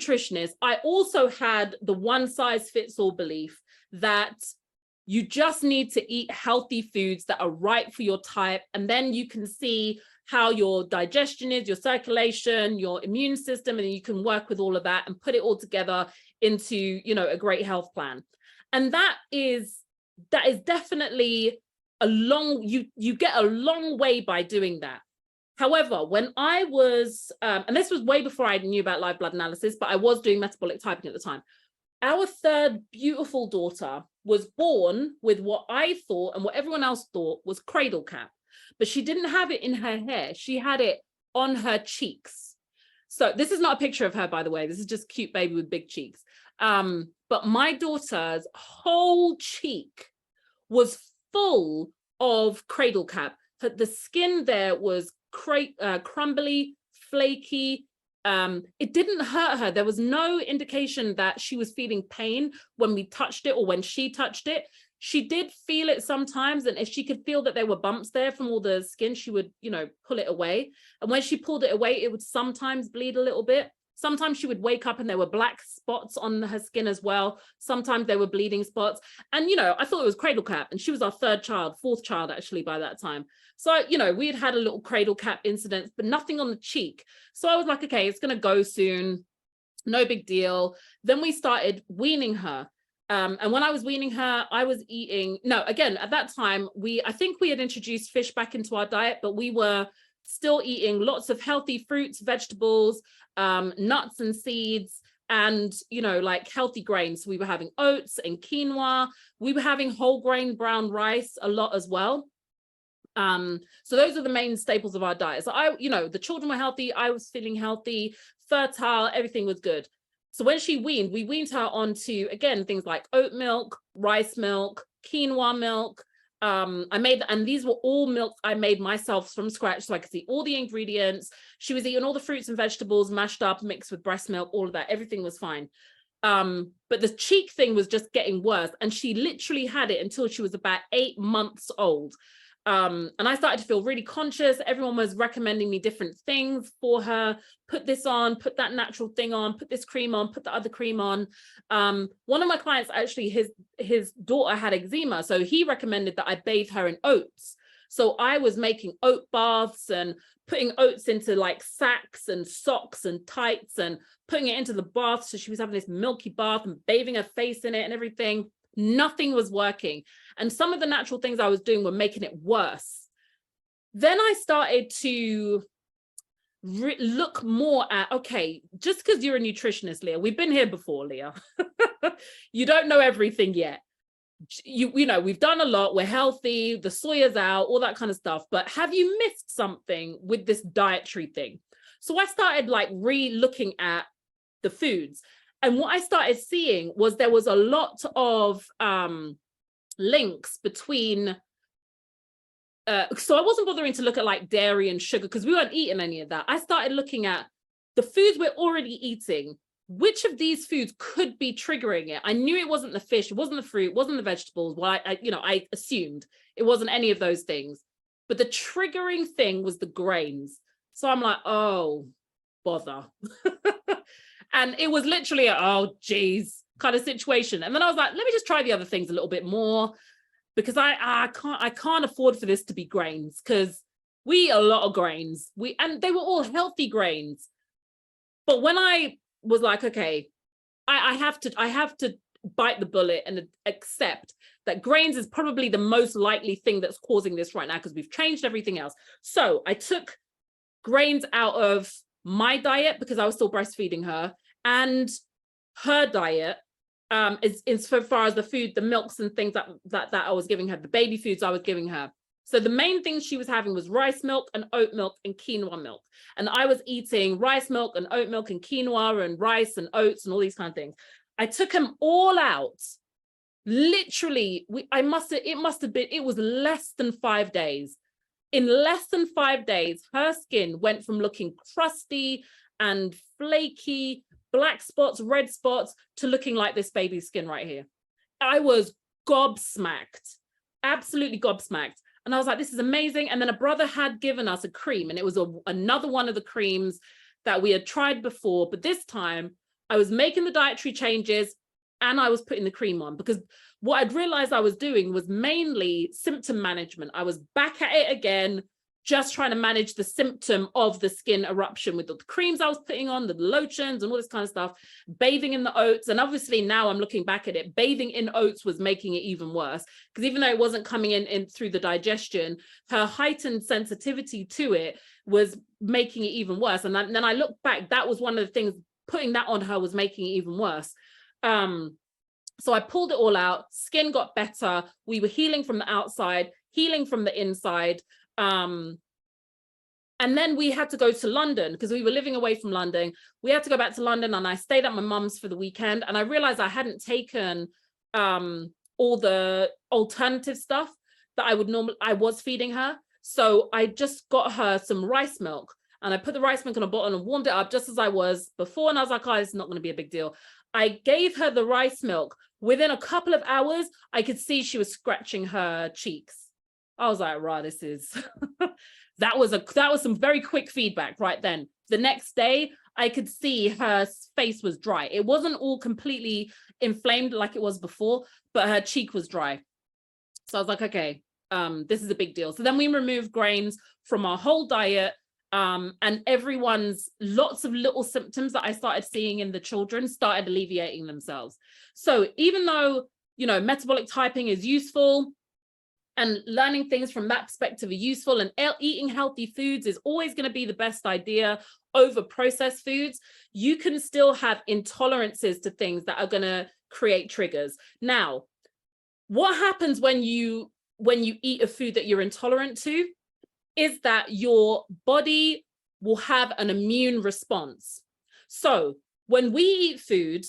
nutritionist, I also had the one size fits all belief that you just need to eat healthy foods that are right for your type. And then you can see how your digestion is, your circulation, your immune system, and you can work with all of that and put it all together into, you know, a great health plan. And that is definitely you get a long way by doing that. However, when I was, and this was way before I knew about live blood analysis, but I was doing metabolic typing at the time. Our third beautiful daughter was born with what I thought and what everyone else thought was cradle cap, but she didn't have it in her hair. She had it on her cheeks. So this is not a picture of her, by the way. This is just a cute baby with big cheeks. But my daughter's whole cheek was full of cradle cap. The skin there was crumbly, flaky. It didn't hurt her. There was no indication that she was feeling pain when we touched it or when she touched it. She did feel it sometimes, and if she could feel that there were bumps there from all the skin, she would, you know, pull it away. And when she pulled it away, it would sometimes bleed a little bit. Sometimes she would wake up and there were black spots on her skin as well. Sometimes there were bleeding spots. And, you know, I thought it was cradle cap, and she was our fourth child actually by that time. So, you know, we had a little cradle cap incident, but nothing on the cheek. So I was like, okay, it's going to go soon. No big deal. Then we started weaning her. And when I was weaning her, I was eating, again, at that time, I think we had introduced fish back into our diet, but we were still eating lots of healthy fruits, vegetables, nuts and seeds, and, you know, like healthy grains. So we were having oats and quinoa. We were having whole grain brown rice a lot as well. So those are the main staples of our diet. So the children were healthy. I was feeling healthy, fertile, everything was good. So when we weaned her onto, again, things like oat milk, rice milk, quinoa milk. And these were all milk I made myself from scratch, so I could see all the ingredients. She was eating all the fruits and vegetables mashed up, mixed with breast milk, all of that. Everything was fine. But the cheek thing was just getting worse. And she literally had it until she was about 8 months old. And I started to feel really conscious. Everyone was recommending me different things for her. Put this on, put that natural thing on, put this cream on, put the other cream on. One of my clients, actually, his daughter had eczema. So he recommended that I bathe her in oats. So I was making oat baths and putting oats into like sacks and socks and tights and putting it into the bath. So she was having this milky bath and bathing her face in it and everything. Nothing was working. And some of the natural things I was doing were making it worse. Then I started to look more at, okay, just because you're a nutritionist, Leah, we've been here before, Leah. You don't know everything yet. You know, we've done a lot. We're healthy. The soya's out, all that kind of stuff. But have you missed something with this dietary thing? So I started like re-looking at the foods. And what I started seeing was there was a lot of links between, so I wasn't bothering to look at like dairy and sugar because we weren't eating any of that. I started looking at the foods we're already eating. Which of these foods could be triggering it? I knew it wasn't the fish, it wasn't the fruit, it wasn't the vegetables. Well, I assumed it wasn't any of those things. But the triggering thing was the grains. So I'm like, oh, bother. And it was literally a, oh, geez, kind of situation. And then I was like, let me just try the other things a little bit more, because I can't afford for this to be grains, because we eat a lot of grains. And they were all healthy grains. But when I was like, okay, I have to bite the bullet and accept that grains is probably the most likely thing that's causing this right now, because we've changed everything else. So I took grains out of my diet because I was still breastfeeding her, and her diet is so far as the food, the milks and things that I was giving her, the baby foods I was giving her. So the main thing she was having was rice milk and oat milk and quinoa milk. And I was eating rice milk and oat milk and quinoa and rice and oats and all these kind of things. I took them all out. Literally, it was less than 5 days. In less than 5 days, her skin went from looking crusty and flaky, black spots, red spots, to looking like this baby's skin right here. I was gobsmacked, absolutely gobsmacked. And I was like, this is amazing. And then a brother had given us a cream, and it was another one of the creams that we had tried before. But this time I was making the dietary changes, and I was putting the cream on, because what I'd realized I was doing was mainly symptom management. I was back at it again, just trying to manage the symptom of the skin eruption with the creams I was putting on, the lotions and all this kind of stuff, bathing in the oats. And obviously now I'm looking back at it, bathing in oats was making it even worse, because even though it wasn't coming in through the digestion, her heightened sensitivity to it was making it even worse. And then I look back, that was one of the things, putting that on her was making it even worse. So I pulled it all out, skin got better. We were healing from the outside, healing from the inside. And then we had to go to London, because we were living away from London. We had to go back to London, and I stayed at my mum's for the weekend, and I realized I hadn't taken all the alternative stuff that I was feeding her. So I just got her some rice milk, and I put the rice milk in a bottle and warmed it up just as I was before, and I was like, oh, it's not going to be a big deal. I gave her the rice milk. Within a couple of hours, I could see she was scratching her cheeks. I was like, right, this is that was some very quick feedback right then. The next day, I could see her face was dry. It wasn't all completely inflamed like it was before, but her cheek was dry. So I was like, okay, this is a big deal. So then we removed grains from our whole diet. And everyone's lots of little symptoms that I started seeing in the children started alleviating themselves. So even though, you know, metabolic typing is useful and learning things from that perspective are useful, and eating healthy foods is always going to be the best idea over processed foods, you can still have intolerances to things that are going to create triggers. Now, what happens when you eat a food that you're intolerant to is that your body will have an immune response. So when we eat food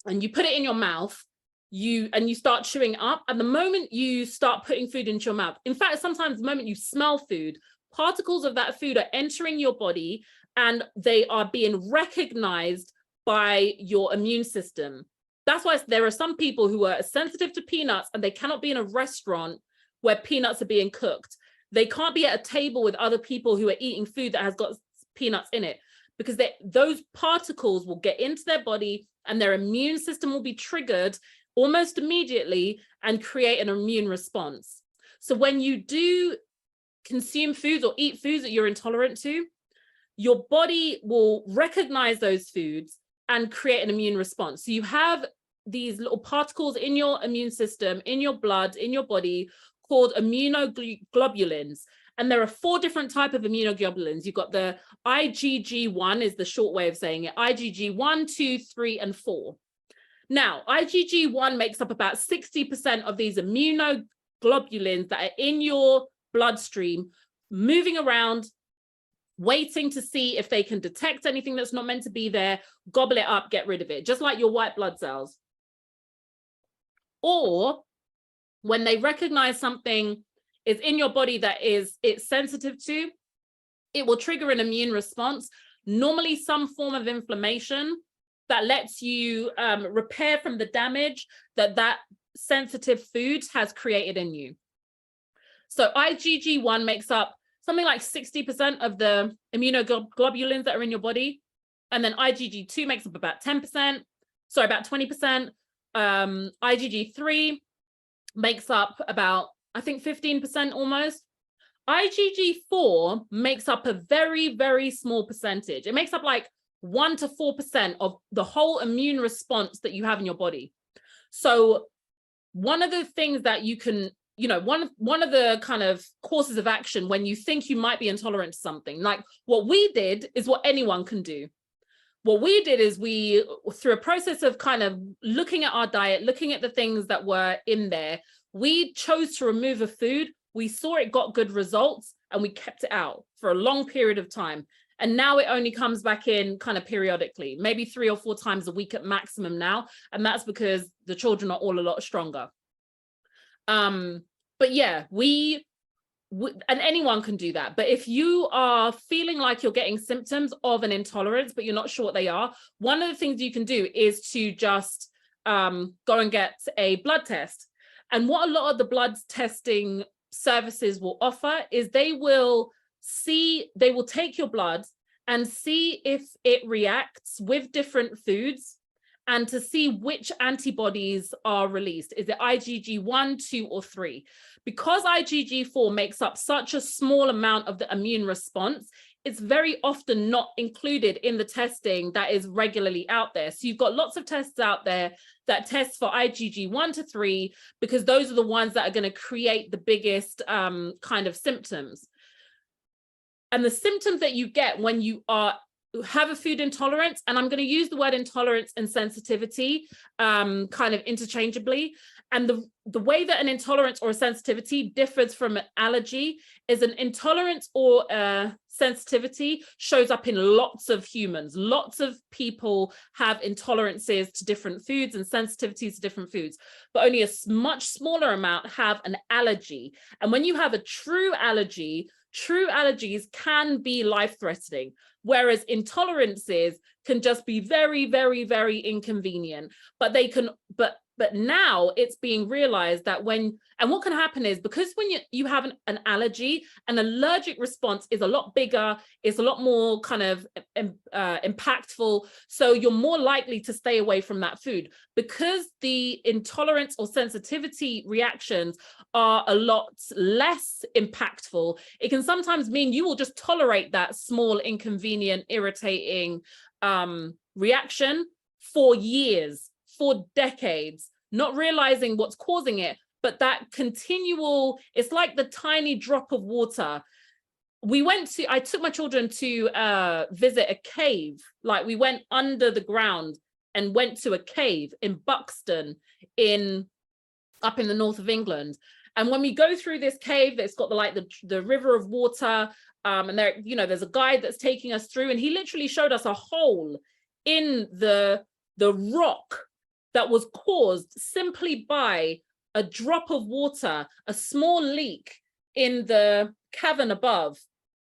and you put it in your mouth, you start chewing up, and the moment you start putting food into your mouth, in fact, sometimes the moment you smell food, particles of that food are entering your body and they are being recognized by your immune system. That's why there are some people who are sensitive to peanuts and they cannot be in a restaurant where peanuts are being cooked. They can't be at a table with other people who are eating food that has got peanuts in it, because those particles will get into their body and their immune system will be triggered almost immediately and create an immune response. So when you do consume foods or eat foods that you're intolerant to, your body will recognize those foods and create an immune response. So you have these little particles in your immune system, in your blood, in your body, called immunoglobulins. And there are 4 different types of immunoglobulins. You've got the IgG1 is the short way of saying it. IgG1, 2, 3, and 4. Now, IgG1 makes up about 60% of these immunoglobulins that are in your bloodstream, moving around, waiting to see if they can detect anything that's not meant to be there, gobble it up, get rid of it, just like your white blood cells. Or when they recognize something is in your body that it's sensitive to, it will trigger an immune response, normally some form of inflammation that lets you repair from the damage that sensitive food has created in you. So IgG1 makes up something like 60% of the immunoglobulins that are in your body. And then IgG2 makes up about 10%, sorry, about 20%. IgG3 makes up about, I think, 15% almost. IgG4 makes up a very, very small percentage. It makes up like 1 to 4% of the whole immune response that you have in your body. So one of the things that you can, you know, one of the kind of courses of action when you think you might be intolerant to something, like what we did is what anyone can do. What we did is we, through a process of kind of looking at our diet, looking at the things that were in there, we chose to remove a food. We saw it got good results and we kept it out for a long period of time. And now it only comes back in kind of periodically, maybe 3 or 4 times a week at maximum now. And that's because the children are all a lot stronger. But yeah, and anyone can do that. But if you are feeling like you're getting symptoms of an intolerance, but you're not sure what they are, one of the things you can do is to just go and get a blood test. And what a lot of the blood testing services will offer is they will take your blood and see if it reacts with different foods and to see which antibodies are released. Is it IgG1, 2, or 3? Because IgG4 makes up such a small amount of the immune response, it's very often not included in the testing that is regularly out there. So you've got lots of tests out there that test for IgG1 to 3, because those are the ones that are going to create the biggest kind of symptoms. And the symptoms that you get when you have a food intolerance, and I'm going to use the word intolerance and sensitivity kind of interchangeably. And the way that an intolerance or a sensitivity differs from an allergy is an intolerance or a sensitivity shows up in lots of humans. Lots of people have intolerances to different foods and sensitivities to different foods, but only a much smaller amount have an allergy. And when you have a true allergies can be life-threatening, whereas intolerances can just be very, very, very inconvenient. But they can, but now it's being realized that what can happen is, because when you have an allergy, an allergic response is a lot bigger, it's a lot more kind of impactful. So you're more likely to stay away from that food, because the intolerance or sensitivity reactions are a lot less impactful. It can sometimes mean you will just tolerate that small, inconvenient, irritating reaction for years, for decades, not realizing what's causing it, but that continual, it's like the tiny drop of water. I took my children to visit a cave. Like, we went under the ground and went to a cave in Buxton up in the north of England. And when we go through this cave, it's got the river of water, and there, there's a guide that's taking us through, and he literally showed us a hole in the rock that was caused simply by a drop of water, a small leak in the cavern above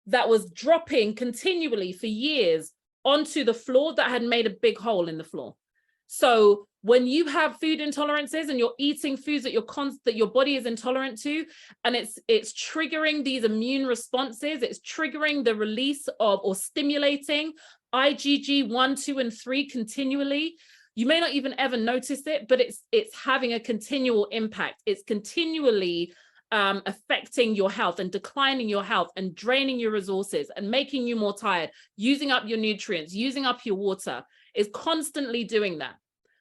that was dropping continually for years onto the floor that had made a big hole in the floor. So when you have food intolerances and you're eating foods that your body is intolerant to, and it's triggering these immune responses, it's triggering the release of or stimulating IgG1, 2, and 3 continually. You may not even ever notice it, but it's having a continual impact. It's continually affecting your health and declining your health and draining your resources and making you more tired, using up your nutrients, using up your water. It's constantly doing that.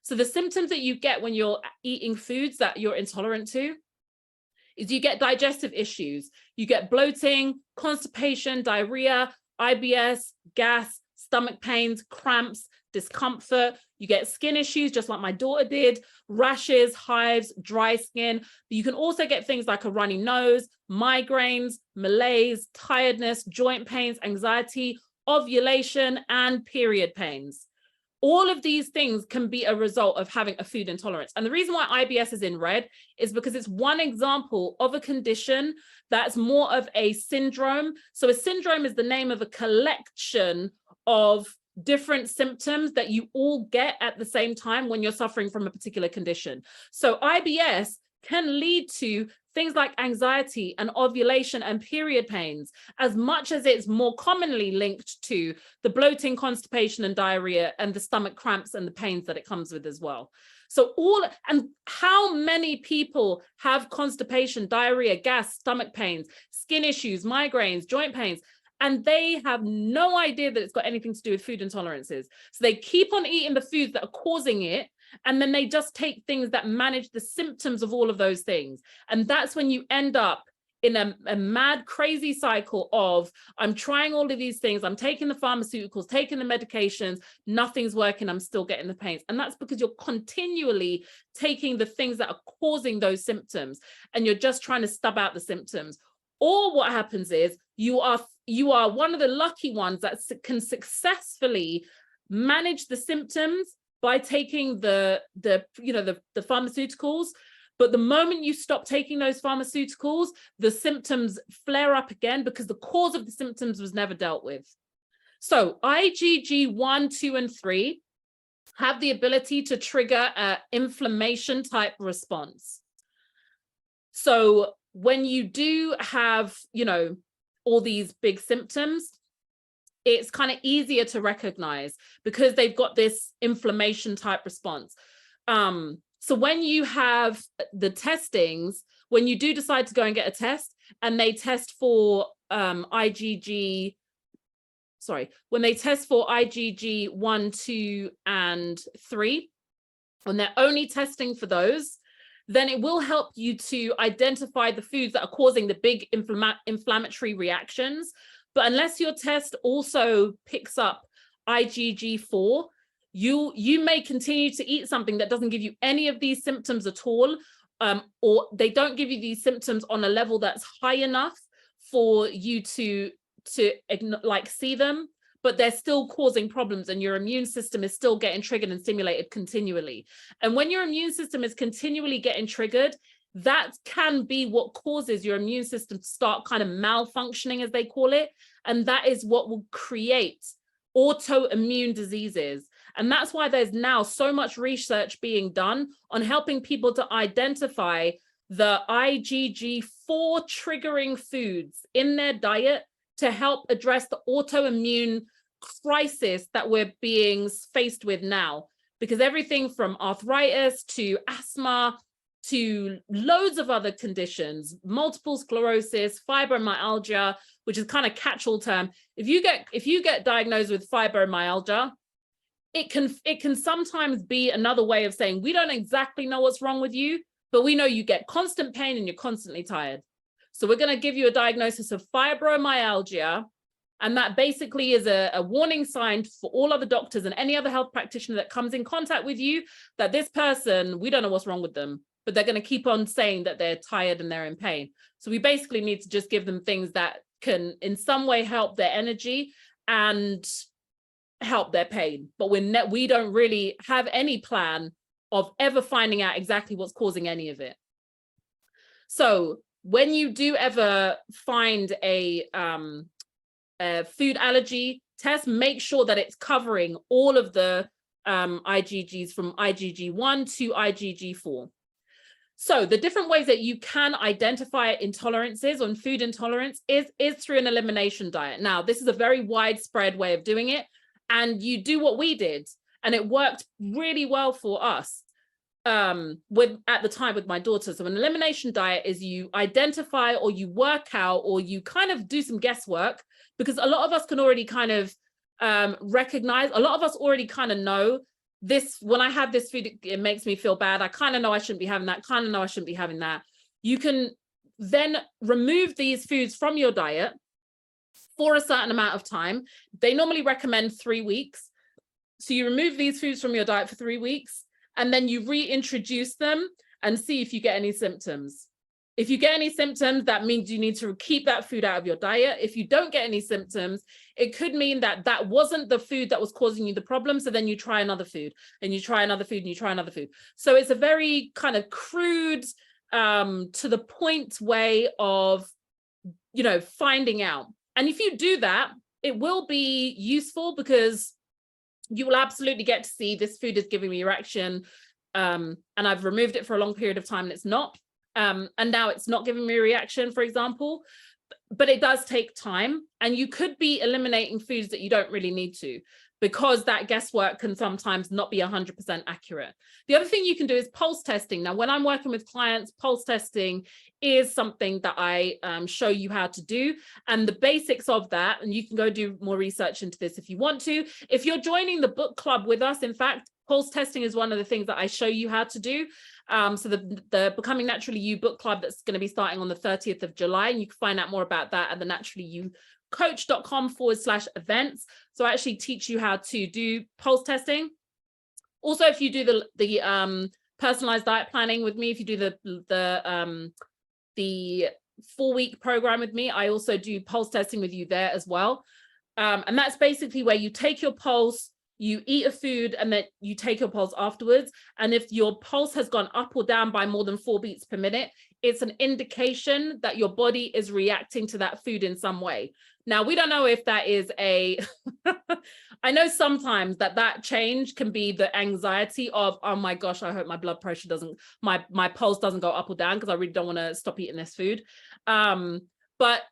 So the symptoms that you get when you're eating foods that you're intolerant to is you get digestive issues. You get bloating, constipation, diarrhea, IBS, gas, stomach pains, cramps, discomfort. You get skin issues, just like my daughter did, rashes, hives, dry skin. You can also get things like a runny nose, migraines, malaise, tiredness, joint pains, anxiety, ovulation, and period pains. All of these things can be a result of having a food intolerance. And the reason why IBS is in red is because it's one example of a condition that's more of a syndrome. So a syndrome is the name of a collection of different symptoms that you all get at the same time when you're suffering from a particular condition. So IBS can lead to things like anxiety and ovulation and period pains, as much as it's more commonly linked to the bloating, constipation, and diarrhea, and the stomach cramps and the pains that it comes with as well. So and how many people have constipation, diarrhea, gas, stomach pains, skin issues, migraines, joint pains, and they have no idea that it's got anything to do with food intolerances. So they keep on eating the foods that are causing it, and then they just take things that manage the symptoms of all of those things. And that's when you end up in a mad, crazy cycle of, I'm trying all of these things, I'm taking the pharmaceuticals, taking the medications, nothing's working, I'm still getting the pains. And that's because you're continually taking the things that are causing those symptoms, and you're just trying to stub out the symptoms. Or what happens is you are one of the lucky ones that can successfully manage the symptoms by taking the pharmaceuticals. But the moment you stop taking those pharmaceuticals, the symptoms flare up again because the cause of the symptoms was never dealt with. So IgG1, 2, and 3 have the ability to trigger an inflammation type response. So when you do have, all these big symptoms, it's kind of easier to recognize because they've got this inflammation type response. So when you have the testings, when you do decide to go and get a test and they test for IgG, when they test for IgG 1, 2, and 3, when they're only testing for those, then it will help you to identify the foods that are causing the big inflammatory reactions. But unless your test also picks up IgG4, you may continue to eat something that doesn't give you any of these symptoms at all, or they don't give you these symptoms on a level that's high enough for you to like see them, but they're still causing problems and your immune system is still getting triggered and stimulated continually. And when your immune system is continually getting triggered, that can be what causes your immune system to start kind of malfunctioning, as they call it. And that is what will create autoimmune diseases. And that's why there's now so much research being done on helping people to identify the IgG4 triggering foods in their diet to help address the autoimmune crisis that we're being faced with now. Because everything from arthritis to asthma to loads of other conditions, multiple sclerosis, fibromyalgia, which is kind of catch-all term. If you get diagnosed with fibromyalgia, it can sometimes be another way of saying we don't exactly know what's wrong with you, but we know you get constant pain and you're constantly tired. So we're going to give you a diagnosis of fibromyalgia, and that basically is a warning sign for all other doctors and any other health practitioner that comes in contact with you that this person, we don't know what's wrong with them, but they're going to keep on saying that they're tired and they're in pain. So we basically need to just give them things that can in some way help their energy and help their pain. But we don't really have any plan of ever finding out exactly what's causing any of it. So when you do ever find a food allergy test, make sure that it's covering all of the IgGs from IgG1 to IgG4. So the different ways that you can identify intolerances on food intolerance is through an elimination diet. Now, this is a very widespread way of doing it, and you do what we did, and it worked really well for us at the time with my daughter. So an elimination diet is you identify or you work out or you kind of do some guesswork, because a lot of us can already kind of recognize, a lot of us already kind of know this, when I have this food, it makes me feel bad. I kind of know I shouldn't be having that, kind of know I shouldn't be having that. You can then remove these foods from your diet for a certain amount of time. They normally recommend 3 weeks. So you remove these foods from your diet for 3 weeks, and then you reintroduce them and see if you get any symptoms. If you get any symptoms, that means you need to keep that food out of your diet. If you don't get any symptoms, it could mean that that wasn't the food that was causing you the problem. So then you try another food and you try another food and you try another food. So it's a very kind of crude, to the point way of, finding out. And if you do that, it will be useful because you will absolutely get to see this food is giving me erection, and I've removed it for a long period of time and it's not. And now it's not giving me a reaction, for example, but it does take time, and you could be eliminating foods that you don't really need to, because that guesswork can sometimes not be 100% accurate. The other thing you can do is pulse testing. Now, when I'm working with clients, pulse testing is something that I show you how to do, and the basics of that, and you can go do more research into this if you want to. If you're joining the book club with us, in fact, pulse testing is one of the things that I show you how to do. So the Becoming Naturally You book club, that's going to be starting on the 30th of July, and you can find out more about that at the naturallyyoucoach.com/events. So I actually teach you how to do pulse testing. Also, if you do the personalized diet planning with me, if you do the 4-week program with me, I also do pulse testing with you there as well. And that's basically where you take your pulse, you eat a food, and then you take your pulse afterwards. And if your pulse has gone up or down by more than 4 beats per minute, it's an indication that your body is reacting to that food in some way. Now, we don't know if that is I know sometimes that change can be the anxiety of, oh my gosh, I hope my blood pressure my pulse doesn't go up or down, because I really don't want to stop eating this food. but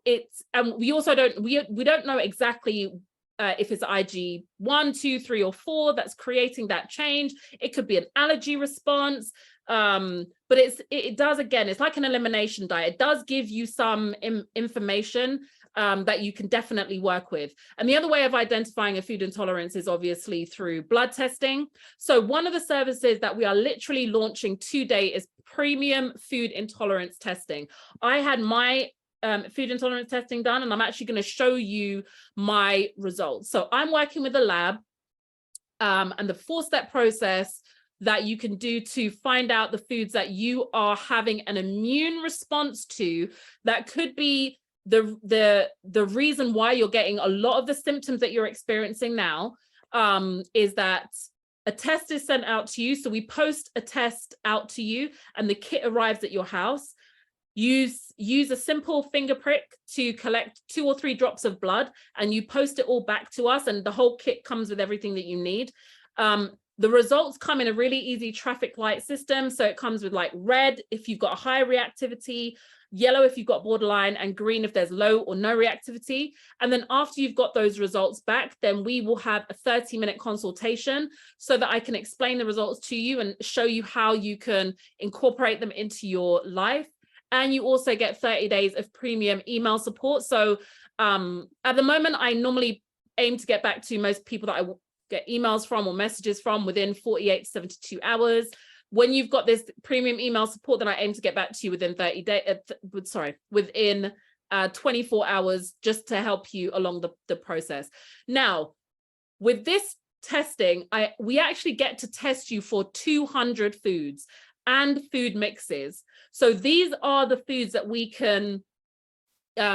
it's, and we also don't, we don't know exactly if it's IG 1, 2, 3, or 4 that's creating that change. It could be an allergy response. But it does, again, it's like an elimination diet. It does give you some information that you can definitely work with. And the other way of identifying a food intolerance is obviously through blood testing. So one of the services that we are literally launching today is premium food intolerance testing. I had my food intolerance testing done, and I'm actually going to show you my results. So I'm working with a lab, and the 4-step process that you can do to find out the foods that you are having an immune response to, that could be the reason why you're getting a lot of the symptoms that you're experiencing now, is that a test is sent out to you. So we post a test out to you and the kit arrives at your house. Use a simple finger prick to collect 2 or 3 drops of blood, and you post it all back to us, and the whole kit comes with everything that you need. The results come in a really easy traffic light system. So it comes with like red if you've got a high reactivity, yellow if you've got borderline, and green if there's low or no reactivity. And then after you've got those results back, then we will have a 30-minute consultation so that I can explain the results to you and show you how you can incorporate them into your life. And you also get 30 days of premium email support. So at the moment, I normally aim to get back to most people that I get emails from or messages from within 48 to 72 hours. When you've got this premium email support, then I aim to get back to you within 30 days, within 24 hours, just to help you along the process. Now, with this testing, we actually get to test you for 200 foods and food mixes. So these are the foods that we can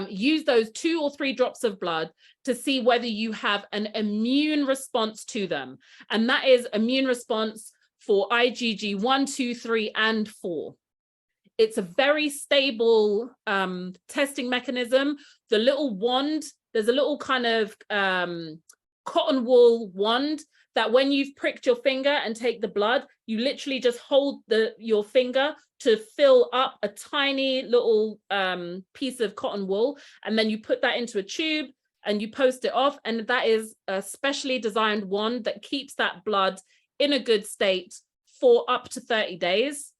use those 2 or 3 drops of blood to see whether you have an immune response to them. And that is immune response for IgG 1, 2, 3, and 4. It's a very stable testing mechanism. The little wand, there's a little kind of cotton wool wand that when you've pricked your finger and take the blood, you literally just hold your finger to fill up a tiny little piece of cotton wool, and then you put that into a tube and you post it off, and that is a specially designed wand that keeps that blood in a good state for up to 30 days.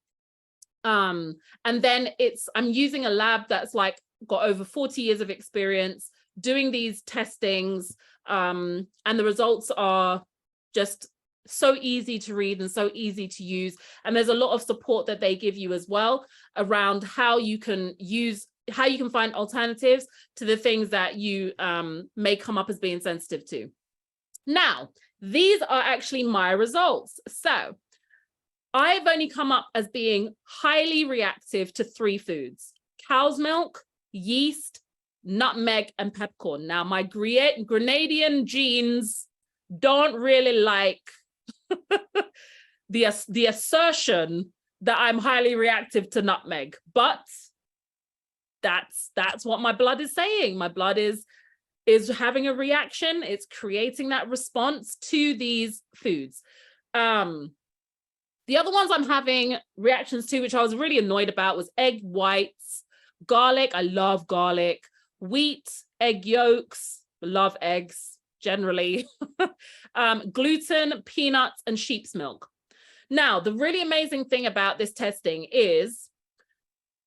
And then I'm using a lab that's like got over 40 years of experience doing these testings, and the results are just so easy to read and so easy to use. And there's a lot of support that they give you as well around how you can find alternatives to the things that you may come up as being sensitive to. Now, these are actually my results. So I've only come up as being highly reactive to 3 foods: cow's milk, yeast, nutmeg, and peppercorn. Now, my Grenadian genes don't really like the assertion that I'm highly reactive to nutmeg, but that's what my blood is saying. My blood is having a reaction. It's creating that response to these foods. The other ones I'm having reactions to, which I was really annoyed about, was egg whites, garlic. I love garlic. Wheat, egg yolks, love eggs generally, gluten, peanuts, and sheep's milk. Now, the really amazing thing about this testing is,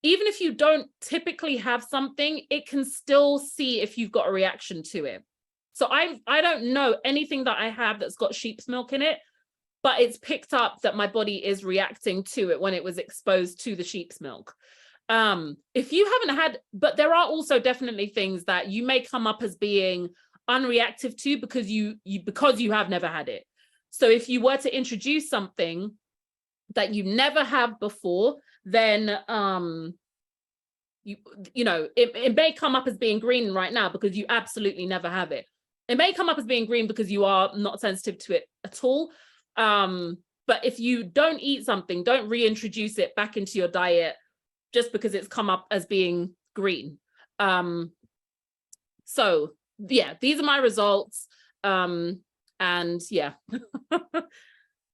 even if you don't typically have something, it can still see if you've got a reaction to it. So I don't know anything that I have that's got sheep's milk in it, but it's picked up that my body is reacting to it when it was exposed to the sheep's milk. If you haven't had, but there are also definitely things that you may come up as being unreactive to because you have never had it. So if you were to introduce something that you never have before, then it may come up as being green right now because you absolutely never have it. It may come up as being green because you are not sensitive to it at all. But if you don't eat something, don't reintroduce it back into your diet just because it's come up as being green. So yeah, these are my results. And yeah,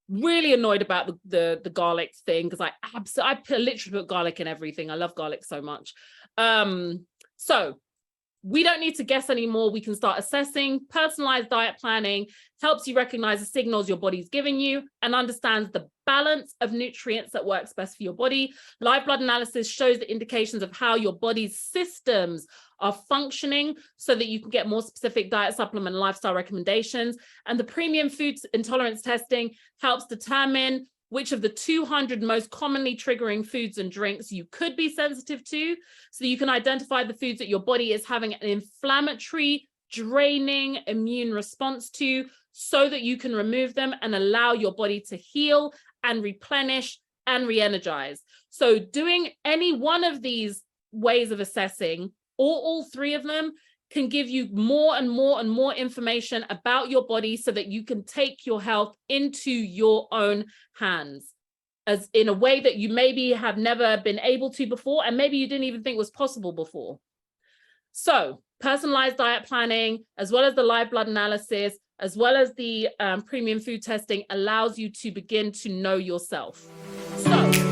really annoyed about the garlic thing because I literally put garlic in everything. I love garlic so much. So we don't need to guess anymore. We can start assessing. Personalized diet planning helps you recognize the signals your body's giving you and understands the balance of nutrients that works best for your body. Live blood analysis shows the indications of how your body's systems are functioning so that you can get more specific diet, supplement, and lifestyle recommendations. And the premium food intolerance testing helps determine which of the 200 most commonly triggering foods and drinks you could be sensitive to, so that you can identify the foods that your body is having an inflammatory, draining immune response to, so that you can remove them and allow your body to heal and replenish and re-energize. So doing any one of these ways of assessing, or all three of them, can give you more and more and more information about your body so that you can take your health into your own hands, as in a way that you maybe have never been able to before, and maybe you didn't even think was possible before. So personalized diet planning, as well as the live blood analysis, as well as the premium food testing, allows you to begin to know yourself. So